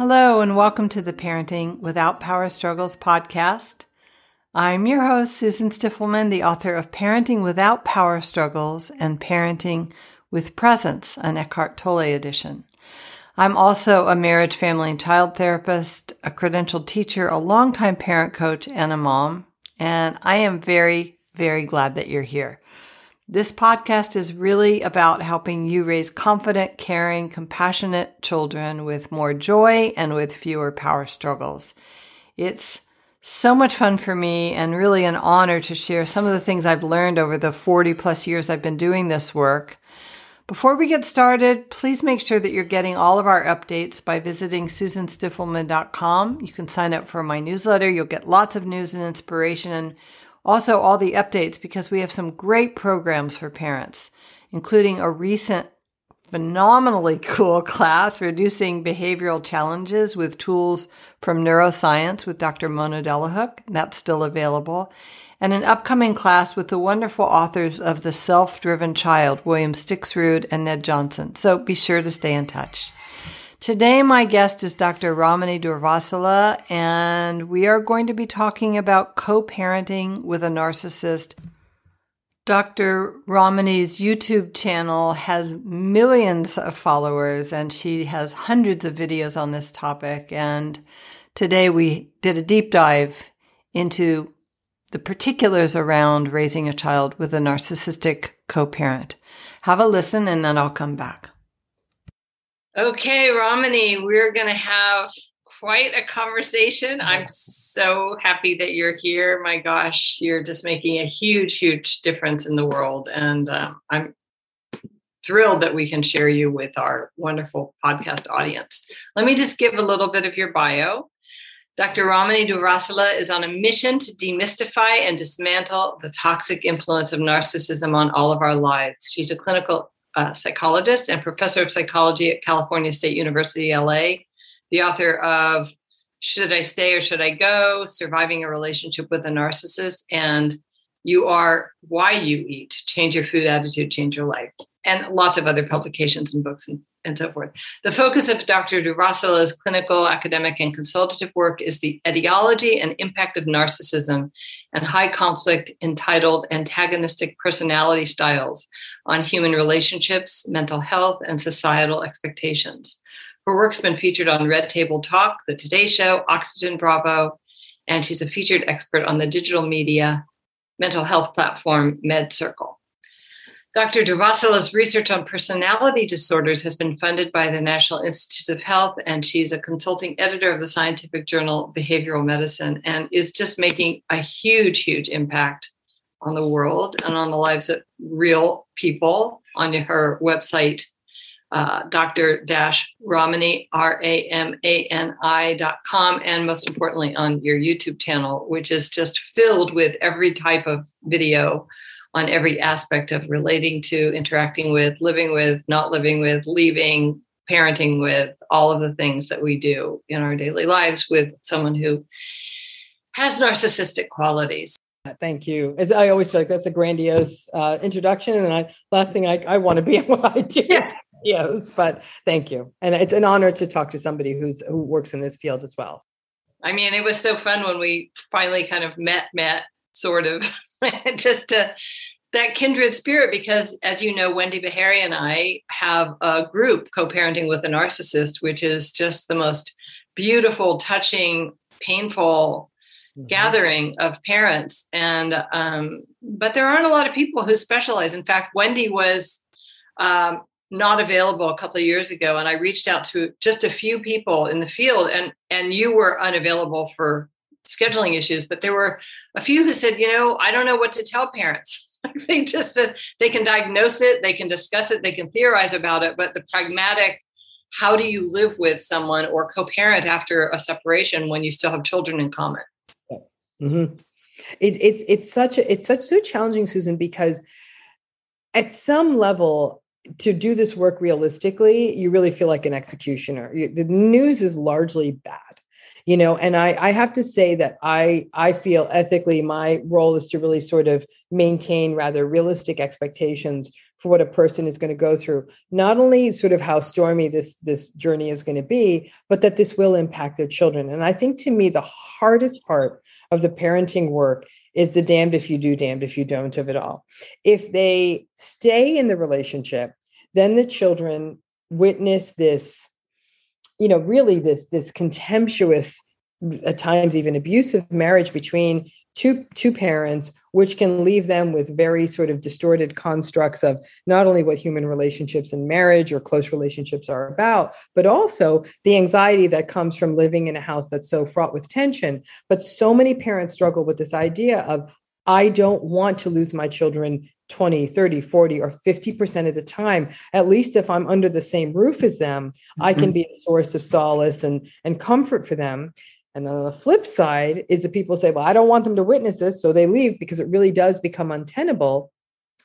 Hello, and welcome to the Parenting Without Power Struggles podcast. I'm your host, Susan Stiffelman, the author of Parenting Without Power Struggles and Parenting with Presence, an Eckhart Tolle edition. I'm also a marriage, family, and child therapist, a credentialed teacher, a longtime parent coach, and a mom. And I am very, very glad that you're here. This podcast is really about helping you raise confident, caring, compassionate children with more joy and with fewer power struggles. It's so much fun for me and really an honor to share some of the things I've learned over the 40 plus years I've been doing this work. Before we get started, please make sure that you're getting all of our updates by visiting susanstiffelman.com. You can sign up for my newsletter. You'll get lots of news and inspiration and also all the updates because we have some great programs for parents, including a recent phenomenally cool class, Reducing Behavioral Challenges with Tools from Neuroscience with Dr. Mona Delahook. That's still available. And an upcoming class with the wonderful authors of The Self-Driven Child, William Stixrud and Ned Johnson. So be sure to stay in touch. Today, my guest is Dr. Ramani Durvasula, and we are going to be talking about co-parenting with a narcissist. Dr. Ramani's YouTube channel has millions of followers, and she has hundreds of videos on this topic. And today we did a deep dive into the particulars around raising a child with a narcissistic co-parent. Have a listen, and then I'll come back. Okay, Ramani, we're going to have quite a conversation. I'm so happy that you're here. My gosh, you're just making a huge, huge difference in the world. And I'm thrilled that we can share you with our wonderful podcast audience. Let me just give a little bit of your bio. Dr. Ramani Durvasula is on a mission to demystify and dismantle the toxic influence of narcissism on all of our lives. She's a clinical psychologist and professor of psychology at California State University, LA, the author of Should I Stay or Should I Go? Surviving a Relationship with a Narcissist, and You Are Why You Eat, Change Your Food Attitude, Change Your Life, and lots of other publications and books and so forth. The focus of Dr. Durvasula's clinical, academic, and consultative work is the etiology and impact of narcissism and high conflict, entitled, antagonistic personality styles on human relationships, mental health, and societal expectations. Her work's been featured on Red Table Talk, The Today Show, Oxygen Bravo, and she's a featured expert on the digital media mental health platform MedCircle. Dr. Durvasula's research on personality disorders has been funded by the National Institutes of Health, and she's a consulting editor of the scientific journal Behavioral Medicine, and is just making a huge, huge impact on the world and on the lives of real people. On her website, Dr-Ramani, RAMANI.com, and most importantly on your YouTube channel, which is just filled with every type of video on every aspect of relating to, interacting with, living with, not living with, leaving, parenting with, all of the things that we do in our daily lives with someone who has narcissistic qualities. Thank you. As I always feel like that's a grandiose introduction. And last thing I want to be in what I do is videos, but thank you. And it's an honor to talk to somebody who works in this field as well. I mean, it was so fun when we finally kind of met sort of just that kindred spirit, because as you know, Wendy Beharry and I have a group, Co-Parenting with a Narcissist, which is just the most beautiful, touching, painful gathering of parents. And, but there aren't a lot of people who specialize. In fact, Wendy was not available a couple of years ago. And I reached out to just a few people in the field, and you were unavailable for scheduling issues, but there were a few who said, I don't know what to tell parents. They just, they can diagnose it, they can discuss it, they can theorize about it, but the pragmatic, how do you live with someone or co-parent after a separation when you still have children in common? Mm-hmm. It's so challenging, Susan, because at some level, to do this work realistically, you really feel like an executioner. The news is largely bad. And I have to say that I feel ethically my role is to really sort of maintain rather realistic expectations for what a person is going to go through. Not only sort of how stormy this journey is going to be, but that this will impact their children. And I think, to me, the hardest part of the parenting work is the damned if you do, damned if you don't of it all. If they stay in the relationship, then the children witness this, really this contemptuous, at times even abusive marriage between two parents, which can leave them with very sort of distorted constructs of not only what human relationships and marriage or close relationships are about, but also the anxiety that comes from living in a house that's so fraught with tension. But so many parents struggle with this idea of, I don't want to lose my children 20, 30, 40, or 50% of the time. At least if I'm under the same roof as them, I can be a source of solace and comfort for them. And then on the flip side is that people say, well, I don't want them to witness this, so they leave, because it really does become untenable.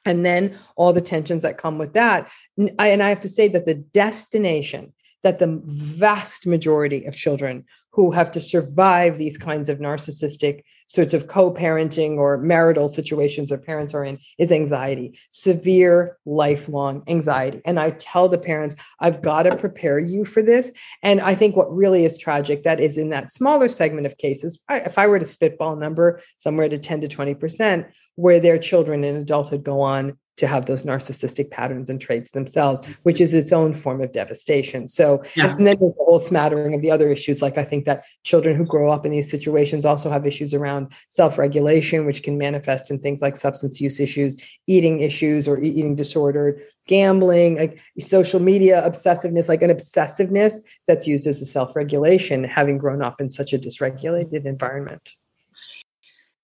And then all the tensions that come with that. And I have to say that the destination that the vast majority of children who have to survive these kinds of narcissistic sorts of co-parenting or marital situations their parents are in is anxiety, severe, lifelong anxiety. And I tell the parents, I've got to prepare you for this. And I think what really is tragic, that is in that smaller segment of cases, if I were to spitball number, somewhere to 10 to 20%, where their children in adulthood go on to have those narcissistic patterns and traits themselves, which is its own form of devastation. So, and then there's a whole smattering of the other issues. Like, I think that children who grow up in these situations also have issues around self-regulation, which can manifest in things like substance use issues, eating issues or eating disorder, gambling, like social media obsessiveness, like an obsessiveness that's used as a self-regulation, having grown up in such a dysregulated environment.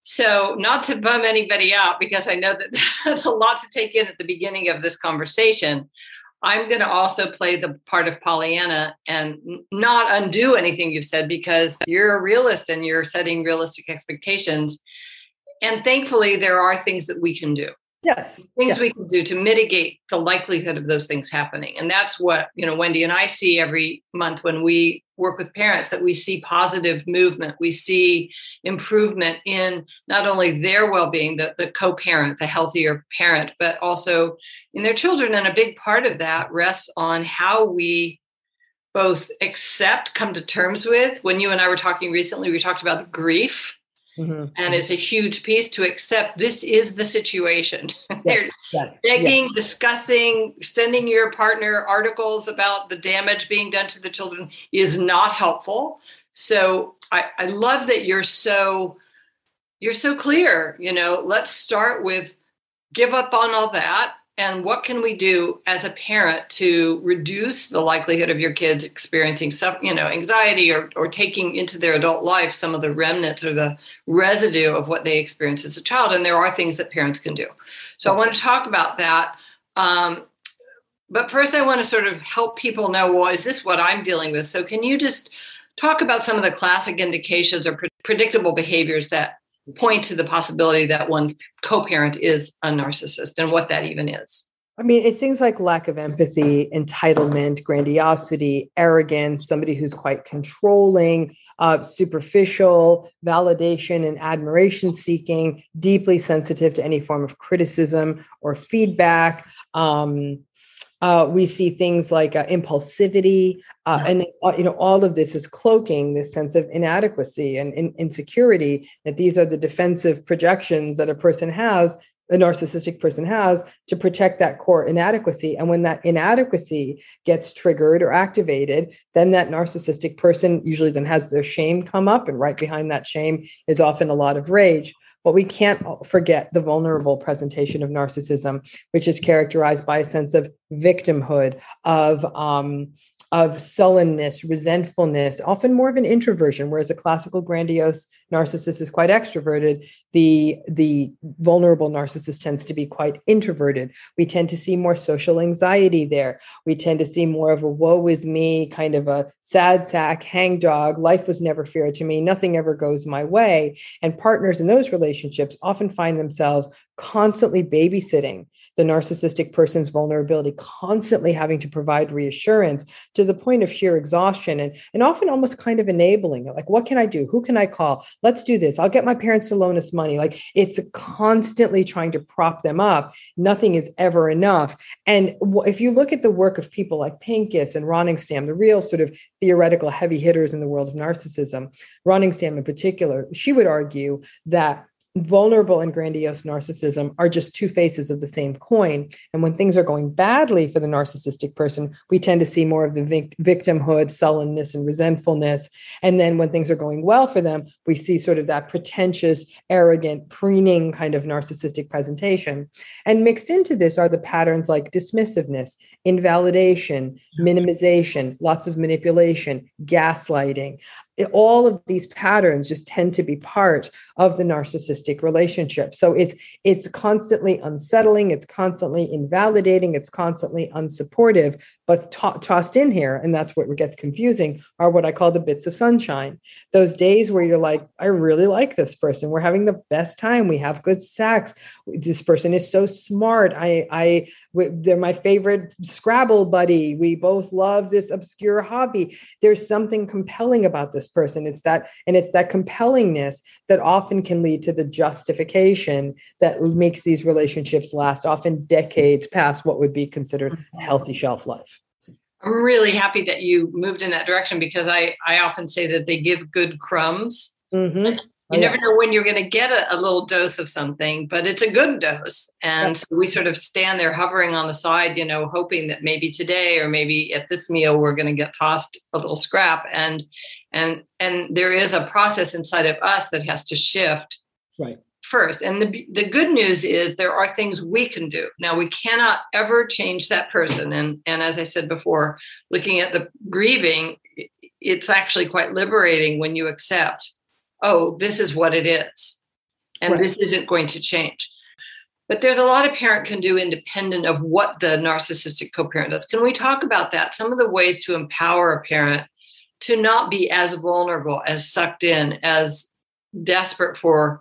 So, not to bum anybody out, because I know that that's a lot to take in at the beginning of this conversation, I'm going to also play the part of Pollyanna and not undo anything you've said, because you're a realist and you're setting realistic expectations. And thankfully, there are things that we can do. Yes. Things we can do to mitigate the likelihood of those things happening. And that's what, Wendy and I see every month when we work with parents, that we see positive movement. We see improvement in not only their well-being, the co-parent, the healthier parent, but also in their children. And a big part of that rests on how we both accept, come to terms with. When you and I were talking recently, we talked about the grief. Mm-hmm. And it's a huge piece to accept this is the situation. Yes, begging, discussing, sending your partner articles about the damage being done to the children is not helpful. So I love that you're so clear. Let's start with give up on all that. And what can we do as a parent to reduce the likelihood of your kids experiencing some, anxiety or taking into their adult life some of the remnants or the residue of what they experienced as a child? And there are things that parents can do. So I want to talk about that. But first, I want to sort of help people know, well, is this what I'm dealing with? So can you just talk about some of the classic indications or predictable behaviors that point to the possibility that one's co-parent is a narcissist and what that even is? I mean, it's things like lack of empathy, entitlement, grandiosity, arrogance, somebody who's quite controlling, superficial, validation and admiration seeking, deeply sensitive to any form of criticism or feedback. We see things like impulsivity, and all of this is cloaking this sense of inadequacy and insecurity, that these are the defensive projections that a narcissistic person has to protect that core inadequacy. And when that inadequacy gets triggered or activated, then that narcissistic person usually then has their shame come up, and right behind that shame is often a lot of rage. But we can't forget the vulnerable presentation of narcissism, which is characterized by a sense of victimhood, of sullenness, resentfulness, often more of an introversion, whereas a classical grandiose narcissist is quite extroverted. The vulnerable narcissist tends to be quite introverted. We tend to see more social anxiety there. We tend to see more of a woe is me, kind of a sad sack, hangdog. Life was never fair to me. Nothing ever goes my way. And partners in those relationships often find themselves constantly babysitting the narcissistic person's vulnerability, constantly having to provide reassurance to the point of sheer exhaustion, and often almost kind of enabling it. Like, what can I do? Who can I call? let's do this. I'll get my parents to loan us money. Like it's constantly trying to prop them up. Nothing is ever enough. And if you look at the work of people like Pincus and Ronningstam, the real sort of theoretical heavy hitters in the world of narcissism, Ronningstam in particular, she would argue that vulnerable and grandiose narcissism are just two faces of the same coin. And when things are going badly for the narcissistic person, we tend to see more of the victimhood, sullenness, and resentfulness. And then when things are going well for them, we see sort of that pretentious, arrogant, preening kind of narcissistic presentation. And mixed into this are the patterns like dismissiveness, invalidation, minimization, lots of manipulation, gaslighting. All of these patterns just tend to be part of the narcissistic relationship. So it's constantly unsettling, it's constantly invalidating, it's constantly unsupportive, but tossed in here, and that's what gets confusing, are what I call the bits of sunshine. Those days where you're like, I really like this person. We're having the best time. We have good sex. This person is so smart. They're my favorite Scrabble buddy. We both love this obscure hobby. There's something compelling about this person. It's that compellingness that often can lead to the justification that makes these relationships last often decades past what would be considered a healthy shelf life. I'm really happy that you moved in that direction, because I often say that they give good crumbs. Mm-hmm. You never know when you're going to get a little dose of something, but it's a good dose. And so we sort of stand there hovering on the side, hoping that maybe today or maybe at this meal, we're going to get tossed a little scrap. And there is a process inside of us that has to shift first. And the good news is there are things we can do. Now, we cannot ever change that person. And as I said before, looking at the grieving, it's actually quite liberating when you accept, oh, this is what it is. And this isn't going to change. But there's a lot a parent can do independent of what the narcissistic co-parent does. Can we talk about that? Some of the ways to empower a parent to not be as vulnerable, as sucked in, as desperate for,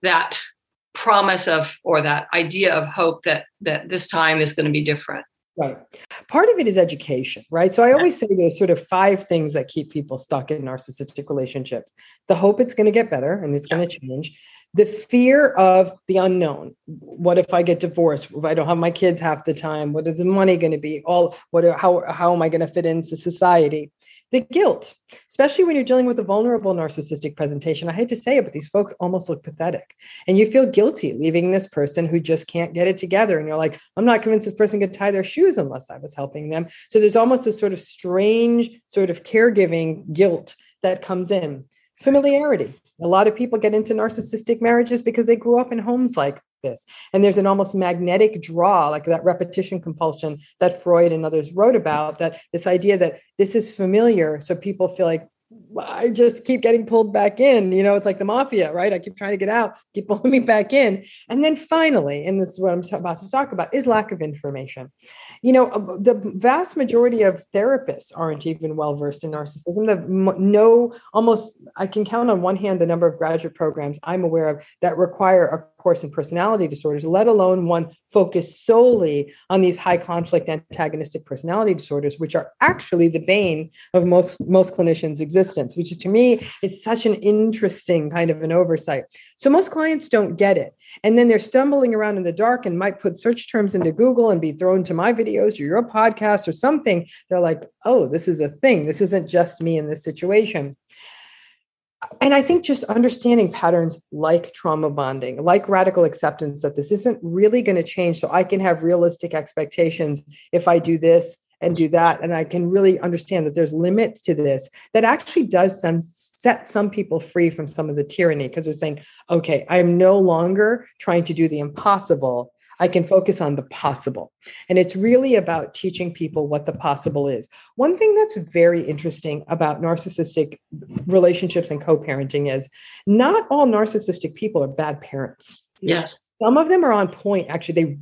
that promise of, or that idea of hope that this time is going to be different. Right. Part of it is education, right? So I always say there's sort of 5 things that keep people stuck in narcissistic relationships. The hope it's going to get better and it's going to change. The fear of the unknown. What if I get divorced? If I don't have my kids half the time? What is the money going to be? How am I going to fit into society? The guilt, especially when you're dealing with a vulnerable narcissistic presentation. I hate to say it, but these folks almost look pathetic. And you feel guilty leaving this person who just can't get it together. And you're like, I'm not convinced this person could tie their shoes unless I was helping them. So there's almost a sort of strange sort of caregiving guilt that comes in. Familiarity. A lot of people get into narcissistic marriages because they grew up in homes like this. And there's an almost magnetic draw, like that repetition compulsion that Freud and others wrote about, that this idea that this is familiar. So people feel like, I just keep getting pulled back in. It's like the mafia, right? I keep trying to get out, keep pulling me back in. And then finally, and this is what I'm about to talk about, is lack of information. The vast majority of therapists aren't even well-versed in narcissism. I can count on one hand the number of graduate programs I'm aware of that require a course in personality disorders, let alone one focused solely on these high conflict antagonistic personality disorders, which are actually the bane of most clinicians' existence, which to me is such an interesting kind of an oversight. So most clients don't get it. And then they're stumbling around in the dark and might put search terms into Google and be thrown to my videos or your podcast or something. They're like, oh, this is a thing. This isn't just me in this situation. And I think just understanding patterns like trauma bonding, like radical acceptance that this isn't really going to change. So I can have realistic expectations if I do this and do that. And I can really understand that there's limits to this. That actually does set some people free from some of the tyranny, because they're saying, okay, I'm no longer trying to do the impossible. I can focus on the possible. And it's really about teaching people what the possible is. One thing that's very interesting about narcissistic relationships and co-parenting is not all narcissistic people are bad parents. Yes. Some of them are on point. Actually,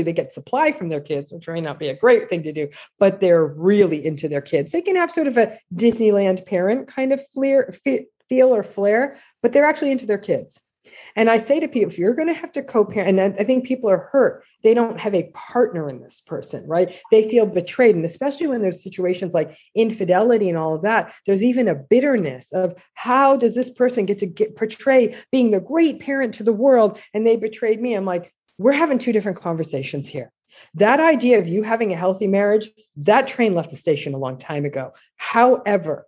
they get supply from their kids, which may not be a great thing to do, but they're really into their kids. They can have sort of a Disneyland parent kind of feel or flair, but they're actually into their kids. And I say to people, if you're going to have to co-parent, and I think people are hurt, they don't have a partner in this person, right? They feel betrayed. And especially when there's situations like infidelity and all of that, there's even a bitterness of how does this person get to portray being the great parent to the world and they betrayed me. I'm like, we're having two different conversations here. That idea of you having a healthy marriage, that train left the station a long time ago. However,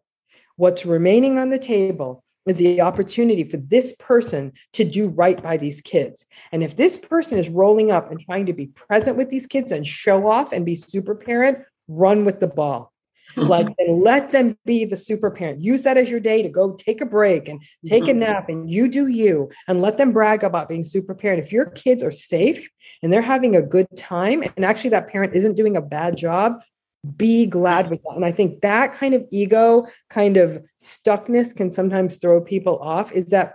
what's remaining on the table is the opportunity for this person to do right by these kids. And if this person is rolling up and trying to be present with these kids and show off and be super parent, run with the ball. Like, and let them be the super parent. Use that as your day to go take a break and take a nap, and you do you, and let them brag about being super parent. If your kids are safe and they're having a good time, and actually that parent isn't doing a bad job, be glad with that. And I think that kind of ego, kind of stuckness can sometimes throw people off, is that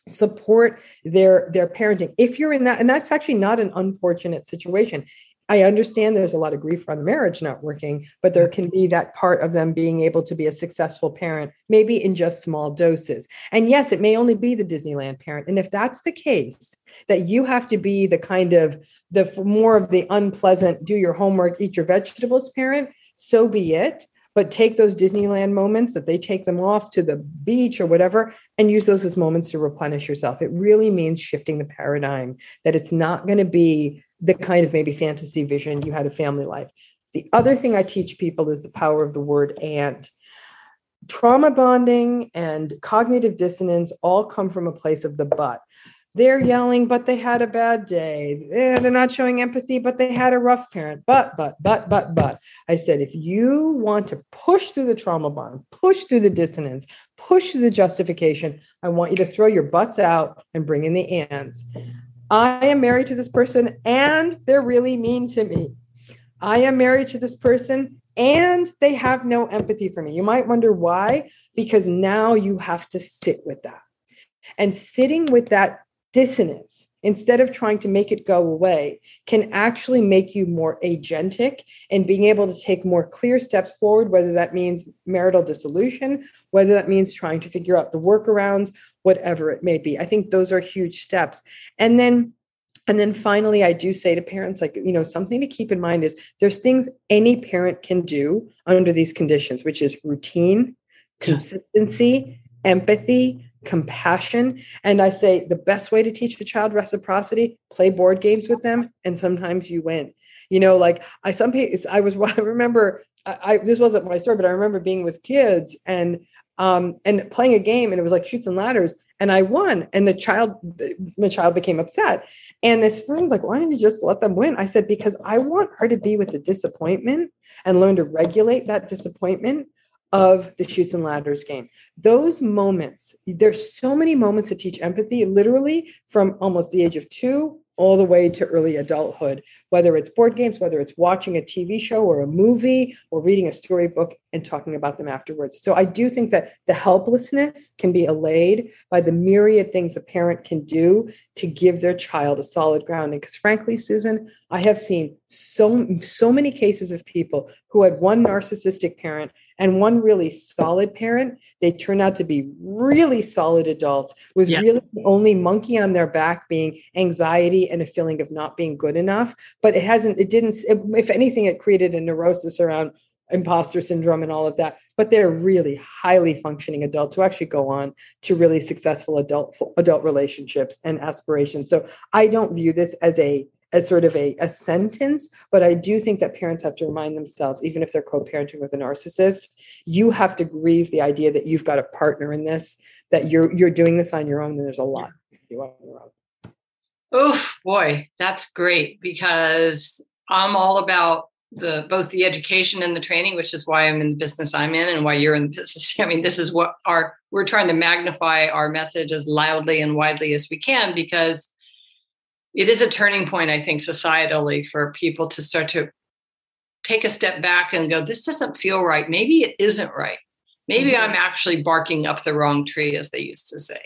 support their parenting. If you're in that, and that's actually not an unfortunate situation. I understand there's a lot of grief around marriage not working, but there can be that part of them being able to be a successful parent, maybe in just small doses. And yes, it may only be the Disneyland parent. And if that's the case, that you have to be the kind of the more of the unpleasant, do your homework, eat your vegetables parent, so be it. But take those Disneyland moments that they take them off to the beach or whatever, and use those as moments to replenish yourself. It really means shifting the paradigm, that it's not going to be the kind of maybe fantasy vision you had of family life. The other thing I teach people is the power of the word and. Trauma bonding and cognitive dissonance all come from a place of the but. They're yelling, but they had a bad day. They're not showing empathy, but they had a rough parent. But. I said, if you want to push through the trauma bond, push through the dissonance, push through the justification, I want you to throw your butts out and bring in the ands. I am married to this person and they're really mean to me. I am married to this person and they have no empathy for me. You might wonder why, because now you have to sit with that. And sitting with that dissonance, instead of trying to make it go away, can actually make you more agentic and being able to take more clear steps forward, whether that means marital dissolution, whether that means trying to figure out the workarounds, whatever it may be. I think those are huge steps. And then finally, I do say to parents, like, something to keep in mind is there's things any parent can do under these conditions, which is routine, consistency, empathy, compassion. And I say the best way to teach the child reciprocity, play board games with them. And sometimes you win. I remember, this wasn't my story, but I remember being with kids and playing a game, and it was like Chutes and Ladders, and I won. And the child became upset. And this friend's like, why didn't you just let them win? I said, because I want her to be with the disappointment and learn to regulate that disappointment of the Chutes and Ladders game. Those moments, there's so many moments to teach empathy, literally from almost the age of 2 all the way to early adulthood, whether it's board games, whether it's watching a TV show or a movie or reading a storybook and talking about them afterwards. So I do think that the helplessness can be allayed by the myriad things a parent can do to give their child a solid grounding. Because frankly, Susan, I have seen so many cases of people who had one narcissistic parent and one really solid parent. They turn out to be really solid adults with really the only monkey on their back being anxiety and a feeling of not being good enough. But if anything, it created a neurosis around imposter syndrome and all of that. But they're really highly functioning adults who actually go on to really successful adult relationships and aspirations. So I don't view this as sort of a sentence, but I do think that parents have to remind themselves, even if they're co-parenting with a narcissist, you have to grieve the idea that you've got a partner in this, that you're doing this on your own, and there's a lot you do on your own. Oh boy, that's great, because I'm all about both the education and the training, which is why I'm in the business I'm in and why you're in the business. I mean, this is what we're trying to magnify our message as loudly and widely as we can, because it is a turning point, I think, societally, for people to start to take a step back and go, this doesn't feel right. Maybe it isn't right. Maybe I'm actually barking up the wrong tree, as they used to say.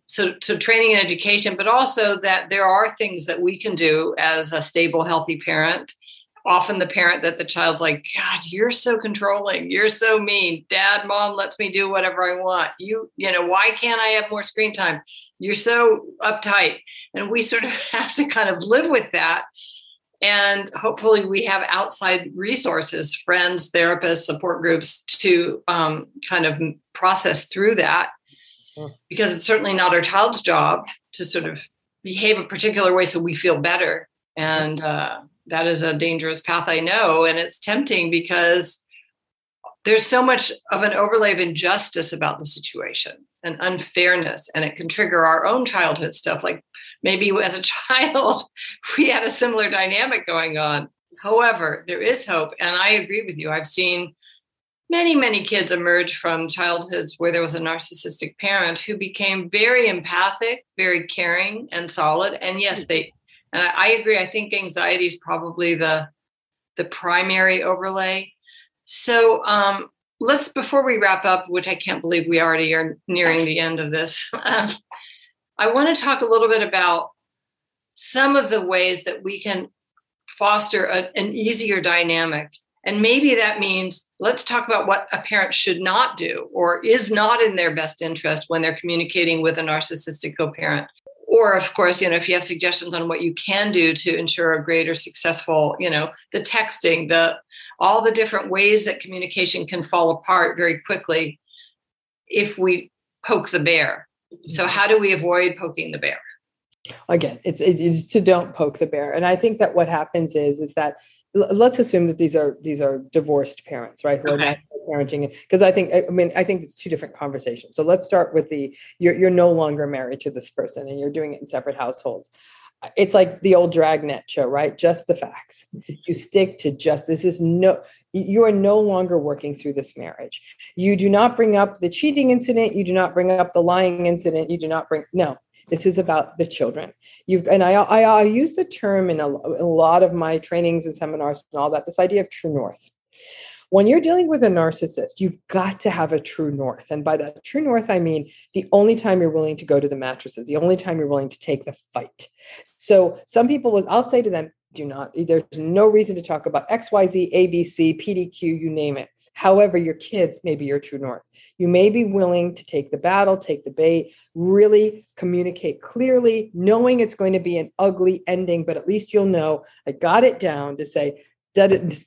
So training and education, but also that there are things that we can do as a stable, healthy parent often the parent that the child's like, God, you're so controlling. You're so mean. Dad, mom lets me do whatever I want. Why can't I have more screen time? You're so uptight. And we sort of have to kind of live with that. And hopefully we have outside resources, friends, therapists, support groups to kind of process through that, because it's certainly not our child's job to sort of behave a particular way so we feel better. And that is a dangerous path, I know. And it's tempting because there's so much of an overlay of injustice about the situation and unfairness. And it can trigger our own childhood stuff. Like maybe as a child, we had a similar dynamic going on. However, there is hope. And I agree with you. I've seen many, many kids emerge from childhoods where there was a narcissistic parent who became very empathic, very caring and solid. And yes, and I agree. I think anxiety is probably the primary overlay. So before we wrap up, which I can't believe we already are nearing the end of this, I want to talk a little bit about some of the ways that we can foster an easier dynamic. And maybe that means let's talk about what a parent should not do or is not in their best interest when they're communicating with a narcissistic co-parent. Or, of course, if you have suggestions on what you can do to ensure a greater successful, the texting, all the different ways that communication can fall apart very quickly if we poke the bear. So how do we avoid poking the bear? Again, it's to don't poke the bear. And I think that what happens is that let's assume that these are divorced parents, right? Who are not parenting, because I think it's two different conversations. So let's start with you're no longer married to this person and you're doing it in separate households. It's like the old Dragnet show, right? Just the facts. You stick to you are no longer working through this marriage. You do not bring up the cheating incident. You do not bring up the lying incident. No. This is about the children. I use the term in a lot of my trainings and seminars and all that, this idea of true north. When you're dealing with a narcissist, you've got to have a true north. And by that true north, I mean the only time you're willing to go to the mattresses, the only time you're willing to take the fight. So some people, I'll say to them, there's no reason to talk about X, Y, Z, A, B, C, PDQ, you name it. However, your kids may be your true north. You may be willing to take the battle, take the bait, really communicate clearly, knowing it's going to be an ugly ending, but at least you'll know I got it down to say,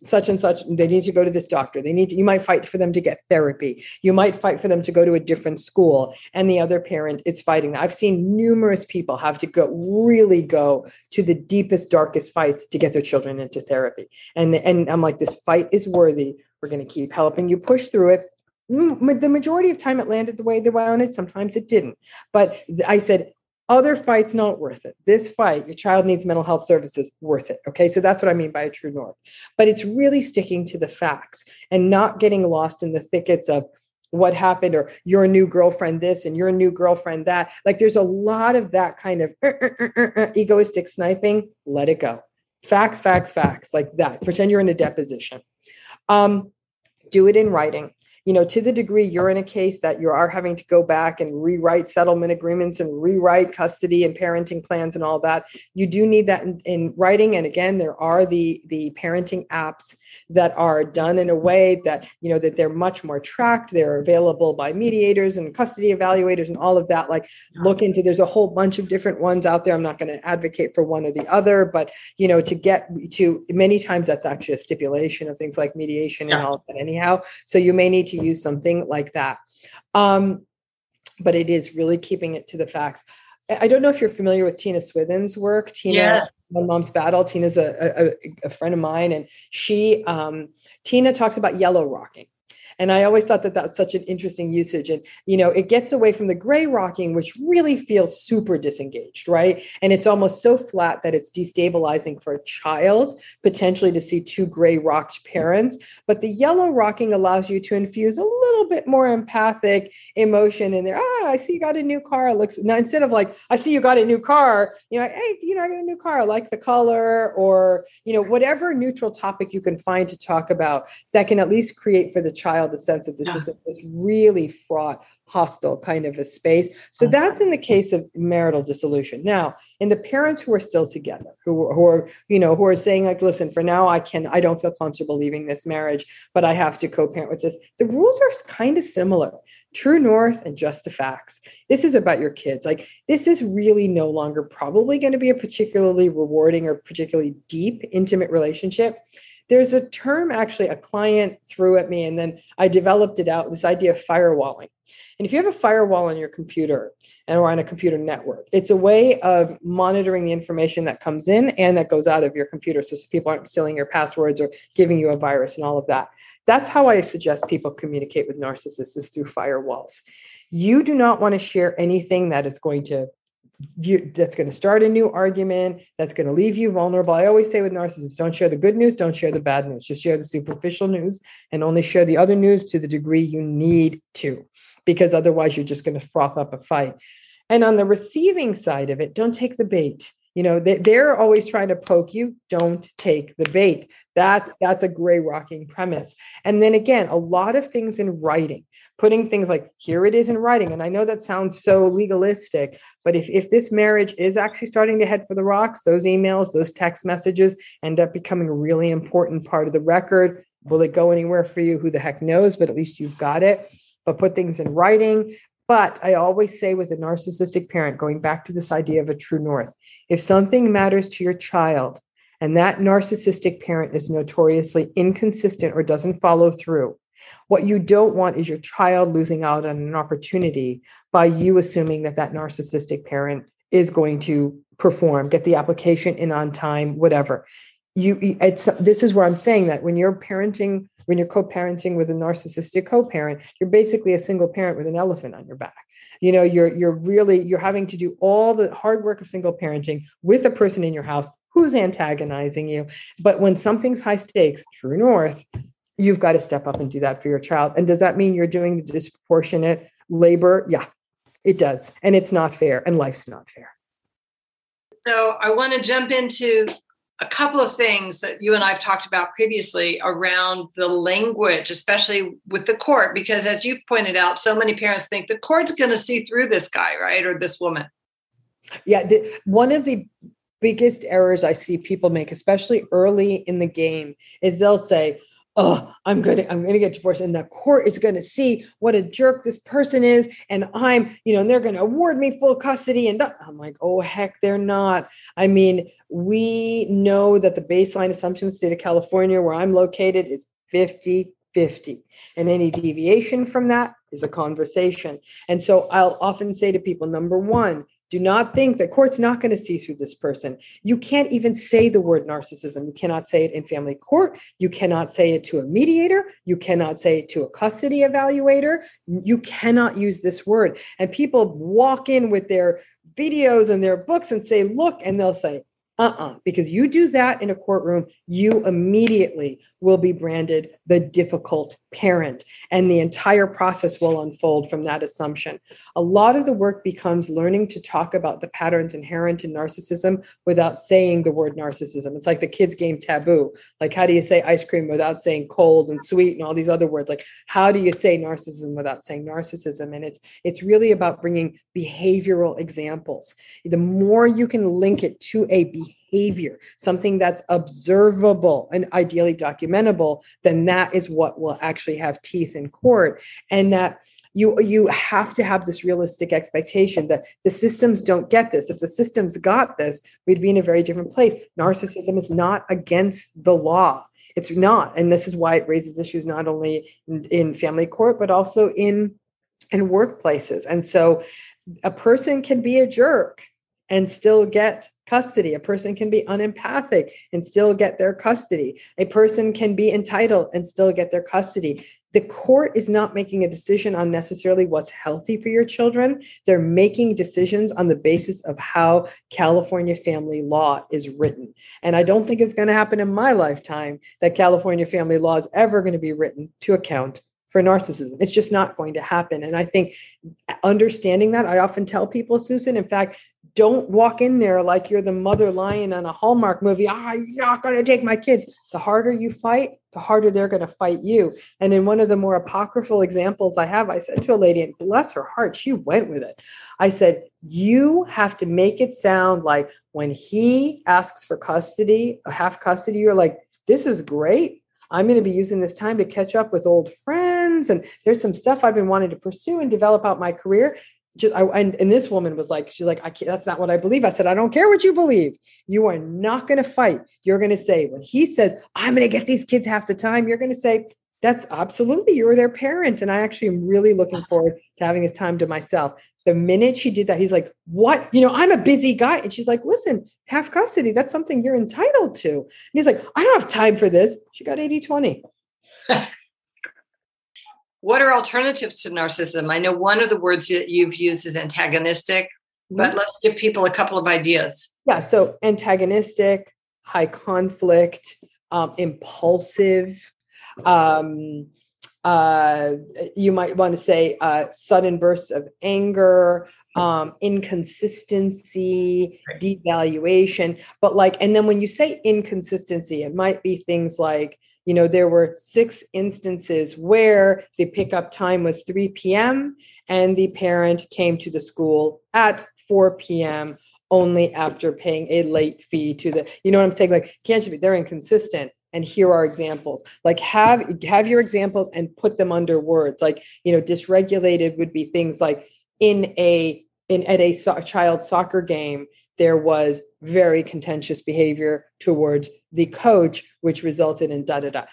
such and such, they need to go to this doctor. You might fight for them to get therapy. You might fight for them to go to a different school. And the other parent is fighting. I've seen numerous people have to go to the deepest, darkest fights to get their children into therapy. And I'm like, this fight is worthy. We're going to keep helping you push through it. The majority of time it landed the way they wanted. Sometimes it didn't. But I said, other fights, not worth it. This fight, your child needs mental health services, worth it. Okay. So that's what I mean by a true north. But it's really sticking to the facts and not getting lost in the thickets of what happened, or you're a new girlfriend this and you're a new girlfriend that. Like there's a lot of that kind of egoistic sniping. Let it go. Facts, like that. Pretend you're in a deposition. Do it in writing. To the degree you're in a case that you are having to go back and rewrite settlement agreements and rewrite custody and parenting plans and all that, you do need that in writing. And again, there are the parenting apps that are done in a way that, that they're much more tracked. They're available by mediators and custody evaluators and all of that. Like look into, there's a whole bunch of different ones out there. I'm not going to advocate for one or the other, but, to get to many times that's actually a stipulation of things like mediation and all of that anyhow. So you may need to use something like that. But it is really keeping it to the facts. I don't know if you're familiar with Tina Swithin's work. Tina, One Mom's Battle. Tina's a friend of mine, and Tina talks about yellow rocking. And I always thought that that's such an interesting usage. And, it gets away from the gray rocking, which really feels super disengaged, right? And it's almost so flat that it's destabilizing for a child, potentially to see two gray rocked parents. But the yellow rocking allows you to infuse a little bit more empathic emotion in there. I see you got a new car. Now, instead of like, I see you got a new car, hey, I got a new car. I like the color, or, whatever neutral topic you can find to talk about that can at least create for the child child the sense that this is this really fraught, hostile kind of a space. So that's in the case of marital dissolution. Now, in the parents who are still together, who are saying like, listen, for now, I don't feel comfortable leaving this marriage, but I have to co-parent with this. The rules are kind of similar. True north and just the facts. This is about your kids. Like, this is really no longer probably going to be a particularly rewarding or particularly deep, intimate relationship. There's a term, actually, a client threw at me, and then I developed it out, this idea of firewalling. And if you have a firewall on your computer or on a computer network, it's a way of monitoring the information that comes in and that goes out of your computer, so people aren't stealing your passwords or giving you a virus and all of that. That's how I suggest people communicate with narcissists, is through firewalls. You do not want to share anything that is going to start a new argument, that's going to leave you vulnerable. I always say with narcissists, don't share the good news, don't share the bad news. Just share the superficial news and only share the other news to the degree you need to, because otherwise you're just going to froth up a fight. And on the receiving side of it, don't take the bait. They're always trying to poke you. Don't take the bait. That's a gray rocking premise. And then again, a lot of things in writing, putting things like, here it is in writing. And I know that sounds so legalistic, but if this marriage is actually starting to head for the rocks, those emails, those text messages end up becoming a really important part of the record. Will it go anywhere for you? Who the heck knows? But at least you've got it. But put things in writing. But I always say with a narcissistic parent, going back to this idea of a true north, if something matters to your child and that narcissistic parent is notoriously inconsistent or doesn't follow through, what you don't want is your child losing out on an opportunity by you assuming that that narcissistic parent is going to perform, get the application in on time, whatever. This is where I'm saying that when you're co-parenting with a narcissistic co-parent, you're basically a single parent with an elephant on your back. You're having to do all the hard work of single parenting with a person in your house who's antagonizing you. But when something's high stakes, true north, you've got to step up and do that for your child. And does that mean you're doing the disproportionate labor? Yeah, it does. And it's not fair, and life's not fair. So I want to jump into a couple of things that you and I've talked about previously around the language, especially with the court, because as you've pointed out, so many parents think the court's going to see through this guy, right? Or this woman. Yeah. One of the biggest errors I see people make, especially early in the game, is they'll say, oh, I'm going to get divorced, and the court is going to see what a jerk this person is. And and they're going to award me full custody. And I'm like, oh, heck, they're not. I mean, we know that the baseline assumption in the state of California, where I'm located, is 50-50. And any deviation from that is a conversation. And so I'll often say to people, number one, do not think that court's not going to see through this person. You can't even say the word narcissism. You cannot say it in family court. You cannot say it to a mediator. You cannot say it to a custody evaluator. You cannot use this word. And people walk in with their videos and their books and say, look, and they'll say, because you do that in a courtroom, you immediately will be branded the difficult parent, and the entire process will unfold from that assumption. A lot of the work becomes learning to talk about the patterns inherent in narcissism without saying the word narcissism. It's like the kids' game Taboo. Like, how do you say ice cream without saying cold and sweet and all these other words? Like, how do you say narcissism without saying narcissism? And it's really about bringing behavioral examples. The more you can link it to a behavior, something that's observable and ideally documentable, then that is what will actually have teeth in court. And that you have to have this realistic expectation that the systems don't get this. If the systems got this, we'd be in a very different place. Narcissism is not against the law. It's not. And this is why it raises issues not only in family court, but also in workplaces. And so a person can be a jerk and still get custody. A person can be unempathic and still get their custody. A person can be entitled and still get their custody. The court is not making a decision on necessarily what's healthy for your children. They're making decisions on the basis of how California family law is written. And I don't think it's going to happen in my lifetime that California family law is ever going to be written to account for narcissism. It's just not going to happen. And I think understanding that, I often tell people, Susan, in fact, don't walk in there like you're the mother lion on a Hallmark movie. You're not going to take my kids. The harder you fight, the harder they're going to fight you. And in one of the more apocryphal examples I have, I said to a lady, and bless her heart, she went with it. I said, you have to make it sound like when he asks for custody, half custody, you're like, this is great. I'm going to be using this time to catch up with old friends. And there's some stuff I've been wanting to pursue and develop out my career. And this woman was like, she's like, I can't, that's not what I believe. I said, I don't care what you believe. You are not going to fight. You're going to say, when he says, I'm going to get these kids half the time, you're going to say, that's absolutely, you're their parent. And I actually am really looking forward to having his time to myself. The minute she did that, he's like, what? I'm a busy guy. And she's like, listen, half custody, that's something you're entitled to. And he's like, I don't have time for this. She got 80-20. What are alternatives to narcissism? I know one of the words that you've used is antagonistic, but let's give people a couple of ideas. Yeah. So antagonistic, high conflict, impulsive. You might want to say sudden bursts of anger, inconsistency, devaluation. But and then when you say inconsistency, it might be things like, there were 6 instances where the pickup time was 3 p.m. and the parent came to the school at 4 p.m. only after paying a late fee to the, what I'm saying? Can't you be, they're inconsistent. And here are examples. Have your examples and put them under words. Dysregulated would be things like at a child's soccer game, there was very contentious behavior towards the coach, which resulted in da-da-da.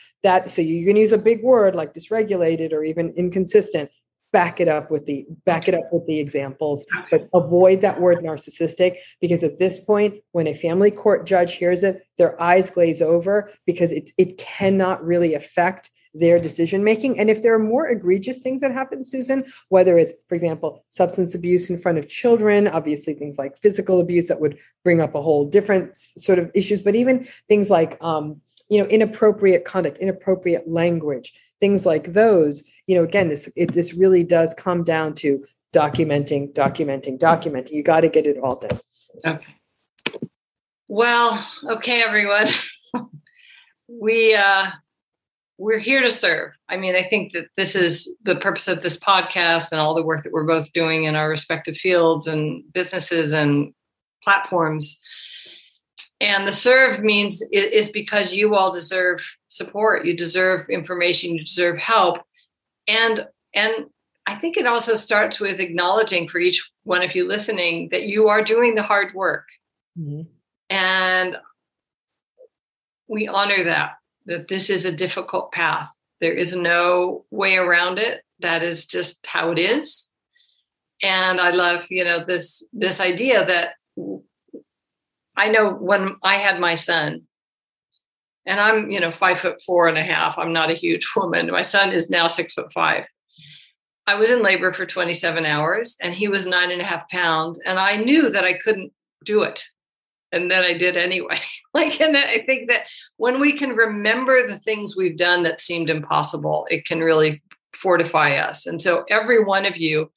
So you can use a big word like dysregulated or even inconsistent. Back it up with the examples, but avoid that word narcissistic, because at this point, when a family court judge hears it, their eyes glaze over because it cannot really affect their decision making. And if there are more egregious things that happen, Susan, whether it's, for example, substance abuse in front of children, obviously things like physical abuse that would bring up a whole different sort of issues, but even things like inappropriate conduct, inappropriate language, things like those. Again, this really does come down to documenting. You got to get it all done. Okay. Well, okay, everyone. We're here to serve. I mean, I think that this is the purpose of this podcast and all the work that we're both doing in our respective fields and businesses and platforms. And the serve means is because you all deserve support. You deserve information. You deserve help. And I think it also starts with acknowledging for each one of you listening that you are doing the hard work. Mm-hmm. And we honor that this is a difficult path. There is no way around it. That is just how it is. And I love, this idea that I know when I had my son, and I'm, 5'4.5". I'm not a huge woman. My son is now 6'5". I was in labor for 27 hours and he was 9.5 pounds. And I knew that I couldn't do it. And then I did anyway. And I think that when we can remember the things we've done that seemed impossible, it can really fortify us. And so every one of you,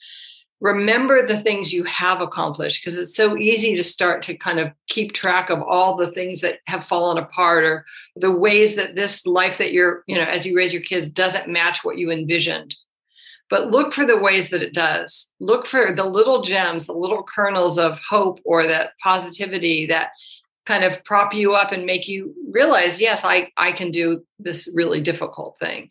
remember the things you have accomplished, because it's so easy to start to kind of keep track of all the things that have fallen apart or the ways that this life that you're, as you raise your kids doesn't match what you envisioned. But look for the ways that it does. Look for the little gems, the little kernels of hope or that positivity that kind of prop you up and make you realize, yes, I can do this really difficult thing.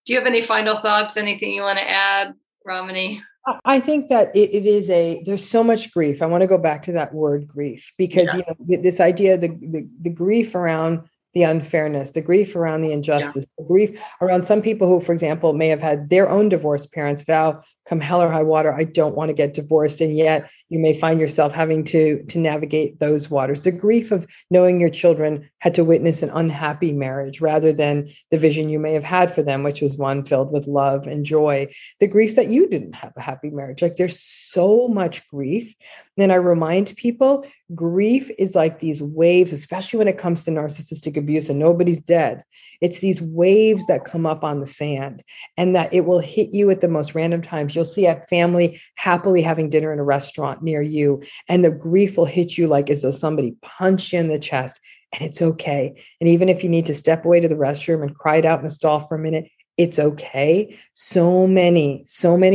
Do you have any final thoughts? Anything you want to add, Ramani? I think that there's so much grief. I want to go back to that word grief, because this idea, the grief around the unfairness, the grief around the injustice, the grief around some people who, for example, may have had their own divorced parents vow, come hell or high water, I don't want to get divorced. And yet you may find yourself having to navigate those waters. The grief of knowing your children had to witness an unhappy marriage rather than the vision you may have had for them, which was one filled with love and joy. The grief that you didn't have a happy marriage. There's so much grief. And I remind people, grief is like these waves, especially when it comes to narcissistic abuse, and nobody's dead. It's these waves that come up on the sand, and that it will hit you at the most random times. You'll see a family happily having dinner in a restaurant, not near you. And the grief will hit you like as though somebody punched you in the chest, and it's okay. And even if you need to step away to the restroom and cry it out in the stall for a minute, it's okay. So many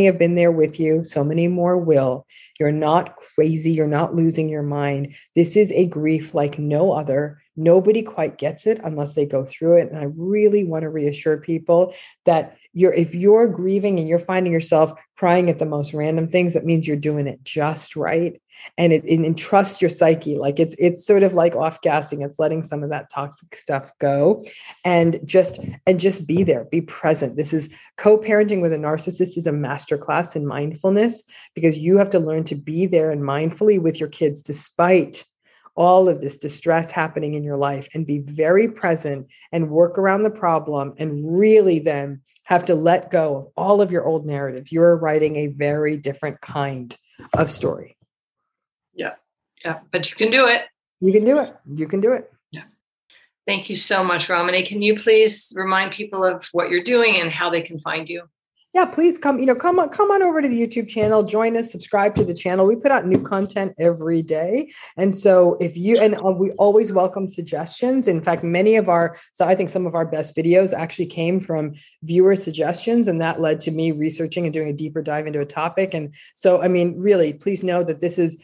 have been there with you. So many more will. You're not crazy. You're not losing your mind. This is a grief like no other. Nobody quite gets it unless they go through it. And I really want to reassure people that if you're grieving and you're finding yourself crying at the most random things, that means you're doing it just right. And trust your psyche. Like it's sort of like off gassing. It's letting some of that toxic stuff go and just be there, be present. This is co-parenting with a narcissist is a masterclass in mindfulness, because you have to learn to be there and mindfully with your kids, despite all of this distress happening in your life, and be very present and work around the problem, and really then have to let go of all of your old narrative. You're writing a very different kind of story. Yeah. Yeah. But you can do it. You can do it. You can do it. Yeah. Thank you so much, Ramani. Can you please remind people of what you're doing and how they can find you? Yeah, please come on over to the YouTube channel, join us, subscribe to the channel. We put out new content every day. And so we always welcome suggestions. In fact, I think some of our best videos actually came from viewer suggestions, and that led to me researching and doing a deeper dive into a topic. And so, I mean, really, please know that this is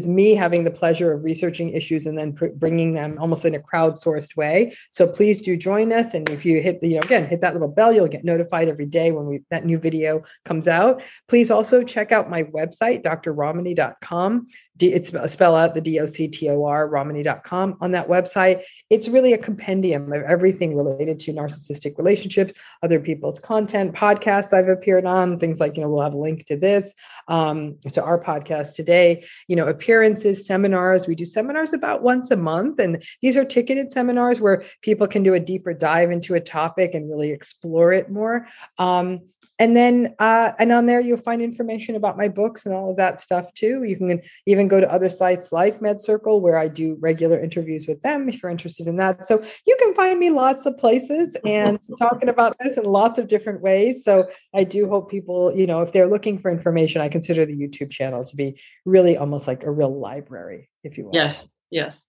me having the pleasure of researching issues and then bringing them almost in a crowdsourced way. So please do join us. And if you hit that little bell, you'll get notified every day when that new video comes out. Please also check out my website, drramani.com. It's spell out the DOCTOR, Ramani.com. On that website, it's really a compendium of everything related to narcissistic relationships, other people's content, podcasts I've appeared on, things like, we'll have a link to this, to our podcast today, appearances, seminars. We do seminars about once a month. And these are ticketed seminars where people can do a deeper dive into a topic and really explore it more. And then, and on there, you'll find information about my books and all of that stuff too. You can even go to other sites like MedCircle, where I do regular interviews with them if you're interested in that. So you can find me lots of places and talking about this in lots of different ways. So I do hope people, if they're looking for information, I consider the YouTube channel to be really almost like a real library, if you will. Yes. Yes.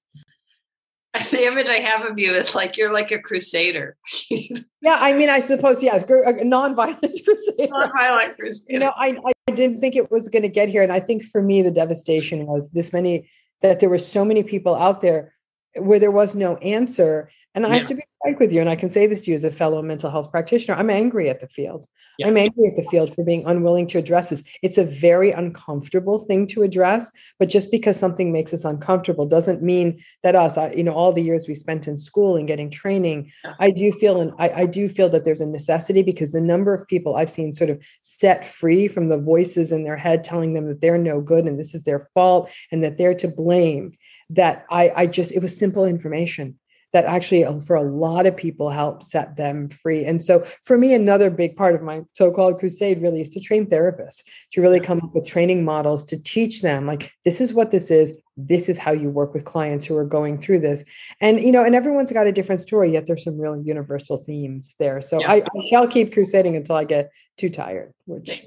The image I have of you is like, you're like a crusader. Yeah. I mean, I suppose, yeah, a nonviolent crusader. Nonviolent crusader. I didn't think it was going to get here. And I think for me, the devastation was that there were so many people out there where there was no answer. And I have to be frank with you, and I can say this to you as a fellow mental health practitioner, I'm angry at the field. Yeah. I'm angry at the field for being unwilling to address this. It's a very uncomfortable thing to address, but just because something makes us uncomfortable doesn't mean that all the years we spent in school and getting training, I do feel that there's a necessity, because the number of people I've seen sort of set free from the voices in their head telling them that they're no good and this is their fault and that they're to blame, that it was simple information that actually for a lot of people helped set them free. And so for me, another big part of my so-called crusade really is to train therapists, to really come up with training models to teach them, like, this is what this is how you work with clients who are going through this. And, and everyone's got a different story, yet there's some really universal themes there. So I shall keep crusading until I get too tired, which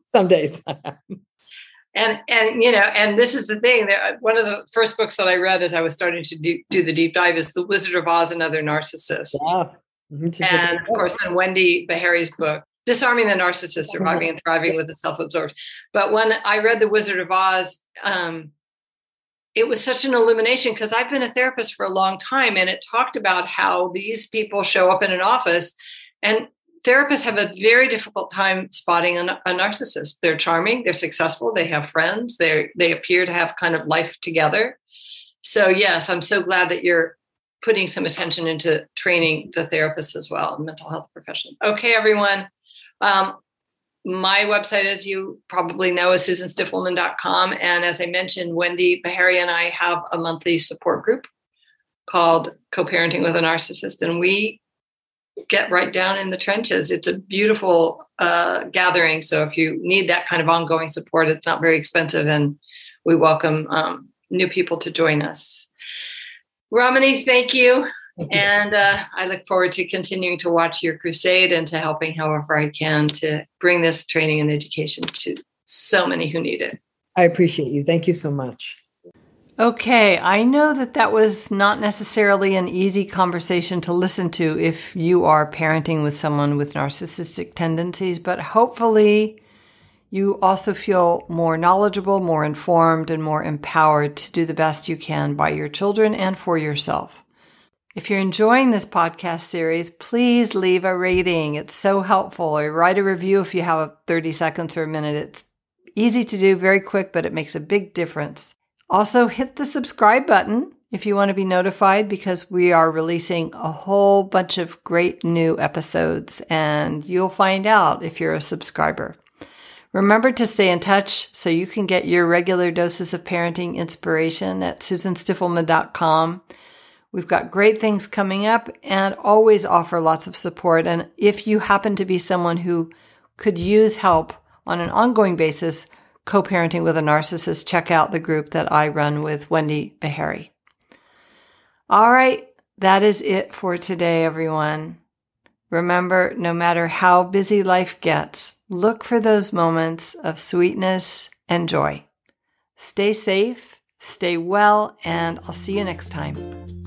some days. And this is the thing, that one of the first books that I read as I was starting to do the deep dive is The Wizard of Oz and Other Narcissists. Yeah. Mm-hmm. And of course, then Wendy Bahari's book, Disarming the Narcissist, Surviving and Thriving with the Self-Absorbed. But when I read The Wizard of Oz, it was such an illumination, because I've been a therapist for a long time, and it talked about how these people show up in an office, and therapists have a very difficult time spotting a narcissist. They're charming, they're successful, they have friends, they appear to have kind of life together. So yes, I'm so glad that you're putting some attention into training the therapists as well, mental health professionals. Okay, everyone. My website, as you probably know, is susanstiffelman.com. And as I mentioned, Wendy Bahari and I have a monthly support group called Co-Parenting with a Narcissist. And we get right down in the trenches. It's a beautiful gathering. So if you need that kind of ongoing support, it's not very expensive, and we welcome new people to join us. Ramani, thank you. And I look forward to continuing to watch your crusade and to helping however I can to bring this training and education to so many who need it. I appreciate you. Thank you so much. Okay, I know that was not necessarily an easy conversation to listen to if you are parenting with someone with narcissistic tendencies, but hopefully you also feel more knowledgeable, more informed, and more empowered to do the best you can by your children and for yourself. If you're enjoying this podcast series, please leave a rating. It's so helpful. Or write a review if you have 30 seconds or a minute. It's easy to do, very quick, but it makes a big difference. Also, hit the subscribe button if you want to be notified, because we are releasing a whole bunch of great new episodes, and you'll find out if you're a subscriber. Remember to stay in touch so you can get your regular doses of parenting inspiration at susanstiffelman.com. We've got great things coming up and always offer lots of support. And if you happen to be someone who could use help on an ongoing basis co-parenting with a narcissist, check out the group that I run with Wendy Beharry. All right, that is it for today, everyone. Remember, no matter how busy life gets, look for those moments of sweetness and joy. Stay safe, stay well, and I'll see you next time.